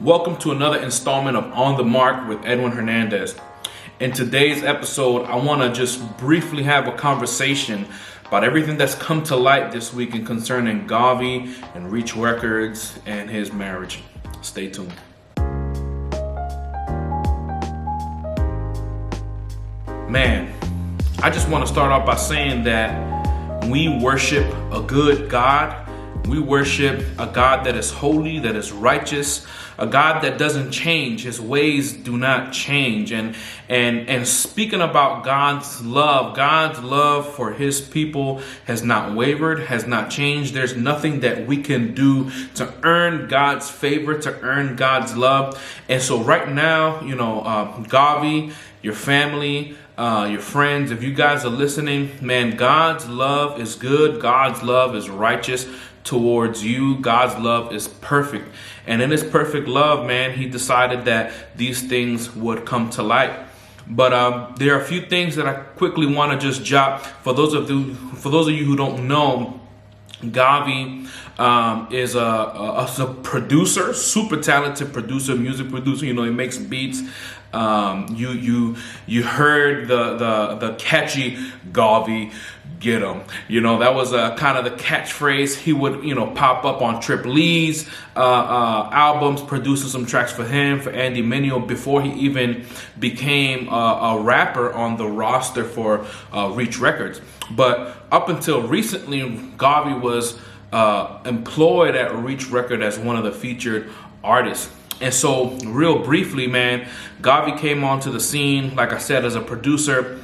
Welcome to another installment of On the Mark with Edwin Hernandez. In today's episode, I want to just briefly have a conversation about everything that's come to light this weekend concerning Gawvi and Reach Records and his marriage. Stay tuned. Man, I just want to start off by saying that we worship a good God. We worship a God that is holy, that is righteous, a God that doesn't change. His ways do not change. And speaking about God's love for his people has not wavered, has not changed. There's nothing that we can do to earn God's favor, to earn God's love. And so right now, Gawvi, your family, your friends, if you guys are listening, man, God's love is good. God's love is righteous towards you. God's love is perfect. And in his perfect love, man, he decided that these things would come to light. But there are a few things that I quickly want to just jot. For those of you who don't know, Gawvi is a producer, super talented producer, music producer. He makes beats. You heard the catchy Gawvi, get 'em. That was kind of the catchphrase. He would pop up on Trip Lee's albums, producing some tracks for him, for Andy Mineo, before he even became a rapper on the roster for Reach Records. But up until recently, Gawvi was employed at Reach Record as one of the featured artists. And so, real briefly, man, Gawvi came onto the scene, like I said, as a producer.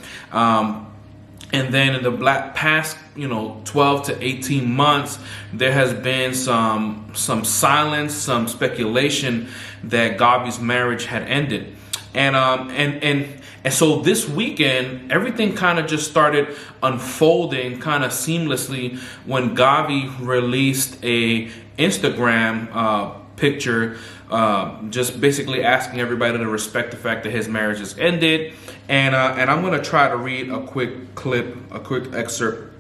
And then in the past, 12 to 18 months, there has been some silence, some speculation that Gawvi's marriage had ended. And so this weekend, everything kind of just started unfolding kind of seamlessly when Gawvi released a Instagram picture, just basically asking everybody to respect the fact that his marriage has ended. And I'm going to try to read a quick clip, a quick excerpt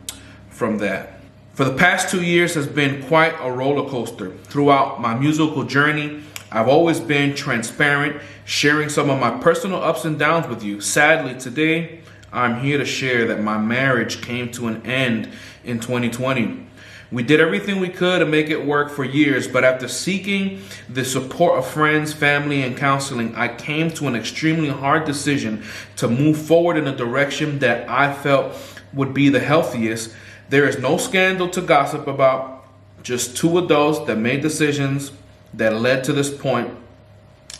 from that. For the past 2 years has been quite a roller coaster. Throughout my musical journey, I've always been transparent, sharing some of my personal ups and downs with you. Sadly, today, I'm here to share that my marriage came to an end in 2020. We did everything we could to make it work for years, but after seeking the support of friends, family, and counseling, I came to an extremely hard decision to move forward in a direction that I felt would be the healthiest. There is no scandal to gossip about, just two adults that made decisions that led to this point.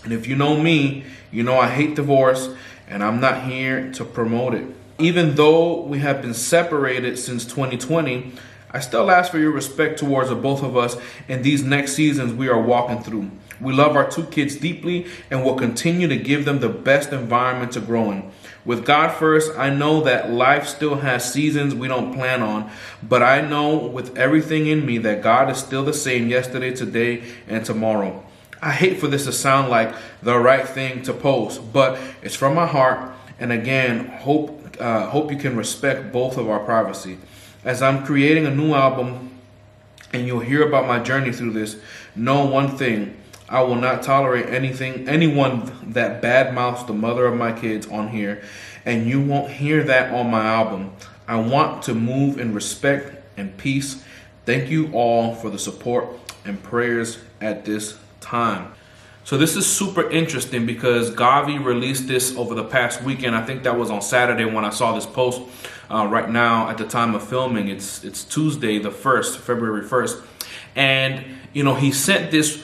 And if you know me, you know I hate divorce, and I'm not here to promote it. Even though we have been separated since 2020, I still ask for your respect towards the both of us in these next seasons we are walking through. We love our two kids deeply and will continue to give them the best environment to grow in. With God first, I know that life still has seasons we don't plan on, but I know with everything in me that God is still the same yesterday, today, and tomorrow. I hate for this to sound like the right thing to post, but it's from my heart. And again, hope you can respect both of our privacy. As I'm creating a new album, and you'll hear about my journey through this, know one thing: I will not tolerate anyone that badmouths the mother of my kids on here, and you won't hear that on my album. I want to move in respect and peace. Thank you all for the support and prayers at this time. So this is super interesting because Gawvi released this over the past weekend. I think that was on Saturday when I saw this post. Right now, at the time of filming, it's Tuesday, the 1st, February 1st. And, he sent this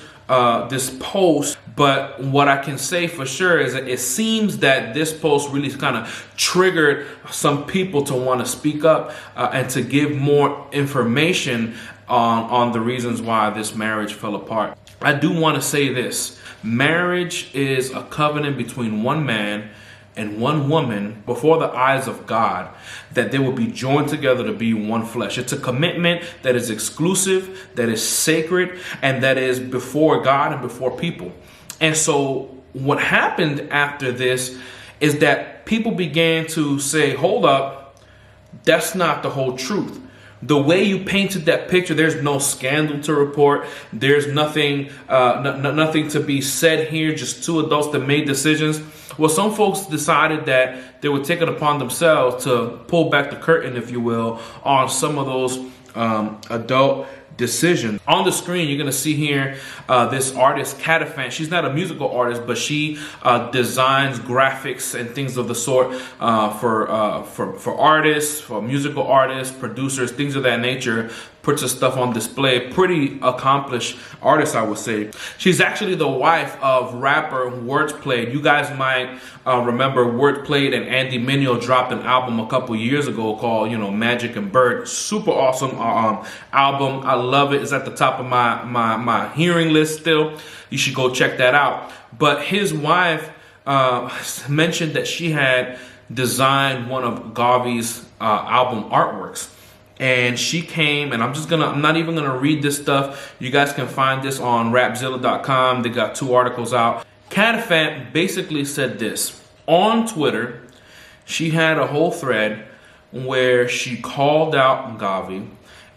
post, but what I can say for sure is that it seems that this post really kind of triggered some people to want to speak up and to give more information on the reasons why this marriage fell apart. I do want to say this. Marriage is a covenant between one man and one woman before the eyes of God, that they will be joined together to be one flesh. It's a commitment that is exclusive, that is sacred, and that is before God and before people. And so what happened after this is that people began to say, hold up, that's not the whole truth. The way you painted that picture, there's no scandal to report. There's nothing, nothing to be said here. Just two adults that made decisions. Well, some folks decided that they would take it upon themselves to pull back the curtain, if you will, on some of those adult decision. On the screen, you're going to see here this artist, Catafan. She's not a musical artist, but she designs graphics and things of the sort for artists, for musical artists, producers, things of that nature. Puts her stuff on display. Pretty accomplished artist, I would say. She's actually the wife of rapper Wordplay. You guys might remember Wordplay and Andy Mineo dropped an album a couple years ago called, Magic and Bird. Super awesome album. I love it. It's at the top of my hearing list still. You should go check that out. But his wife mentioned that she had designed one of Gawvi's album artworks. And she came, and I'm not even gonna read this stuff. You guys can find this on rapzilla.com. They got 2 articles out. Catafan basically said this. On Twitter, she had a whole thread where she called out Gawvi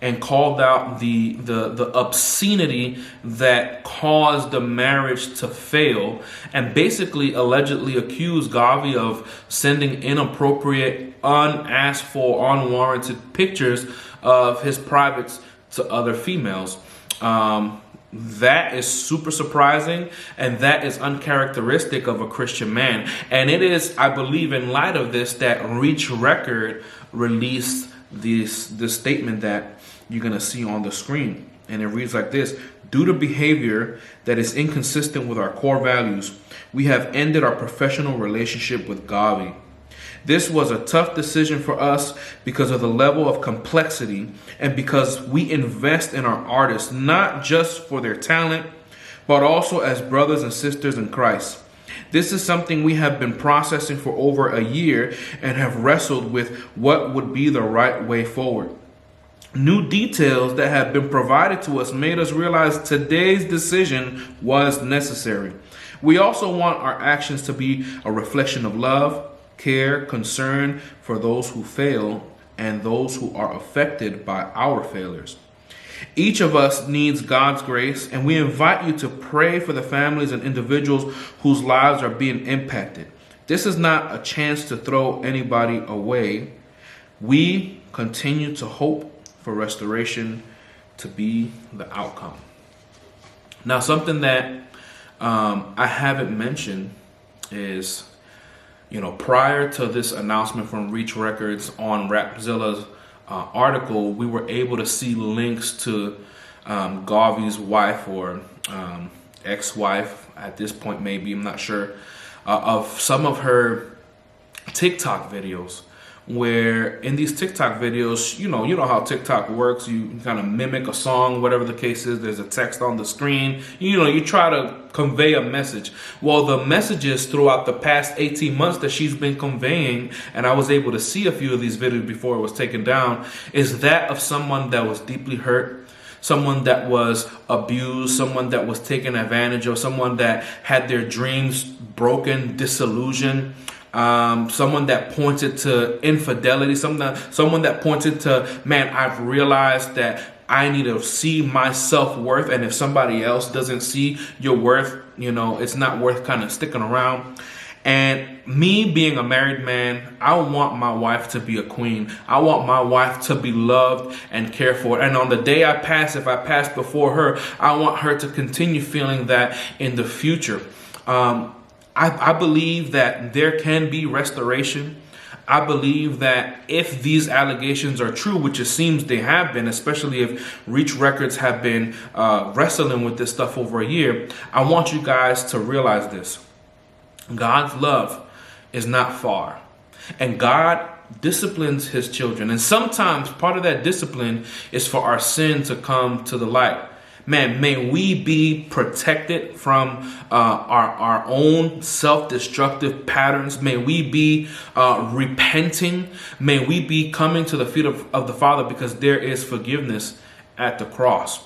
and called out the obscenity that caused the marriage to fail, and basically allegedly accused Gawvi of sending inappropriate, unasked for, unwarranted pictures of his privates to other females. That is super surprising, and that is uncharacteristic of a Christian man. And it is, I believe, in light of this that Reach Record released this statement that you're going to see on the screen. And it reads like this: due to behavior that is inconsistent with our core values, we have ended our professional relationship with Gawvi. This was a tough decision for us because of the level of complexity and because we invest in our artists, not just for their talent, but also as brothers and sisters in Christ. This is something we have been processing for over a year and have wrestled with what would be the right way forward. New details that have been provided to us made us realize today's decision was necessary. We also want our actions to be a reflection of love, care, concern for those who fail and those who are affected by our failures. Each of us needs God's grace, and we invite you to pray for the families and individuals whose lives are being impacted. This is not a chance to throw anybody away. We continue to hope for restoration to be the outcome. Now, something that I haven't mentioned is, prior to this announcement from Reach Records on Rapzilla's article, we were able to see links to Gawvi's wife or ex-wife at this point, maybe, I'm not sure, of some of her TikTok videos. Where in these TikTok videos, you know how TikTok works. You kind of mimic a song, whatever the case is. There's a text on the screen. You try to convey a message. Well, the messages throughout the past 18 months that she's been conveying, and I was able to see a few of these videos before it was taken down, is that of someone that was deeply hurt, someone that was abused, someone that was taken advantage of, someone that had their dreams broken, disillusioned. Someone that pointed to infidelity, someone that pointed to, man, I've realized that I need to see my self-worth, and if somebody else doesn't see your worth, it's not worth kind of sticking around. And me being a married man, I want my wife to be a queen. I want my wife to be loved and cared for. And on the day I pass, if I pass before her, I want her to continue feeling that in the future. I believe that there can be restoration. I believe that if these allegations are true, which it seems they have been, especially if Reach Records have been wrestling with this stuff over a year, I want you guys to realize this. God's love is not far, and God disciplines his children. And sometimes part of that discipline is for our sin to come to the light. Man, may we be protected from our own self-destructive patterns. May we be repenting. May we be coming to the feet of the Father, because there is forgiveness at the cross.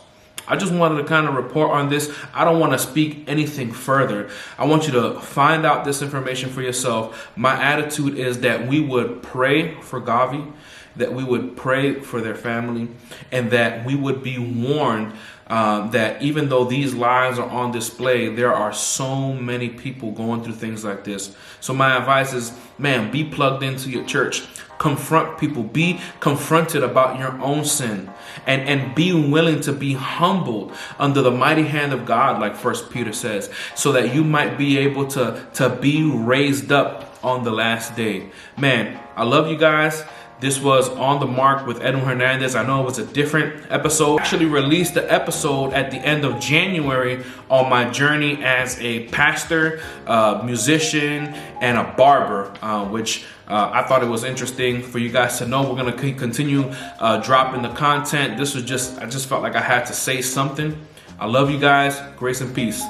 I just wanted to kind of report on this. I don't want to speak anything further. I want you to find out this information for yourself. My attitude is that we would pray for Gawvi, that we would pray for their family, and that we would be warned that even though these lives are on display, there are so many people going through things like this. So my advice is, man, be plugged into your church. Confront people. Be confronted about your own sin, and be willing to be humbled under the mighty hand of God, like First Peter says, so that you might be able to be raised up on the last day. Man, I love you guys. This was On the Mark with Edwin Hernandez. I know it was a different episode. I actually released the episode at the end of January on my journey as a pastor, musician, and a barber, which I thought it was interesting for you guys to know. We're going to continue dropping the content. I just felt like I had to say something. I love you guys. Grace and peace.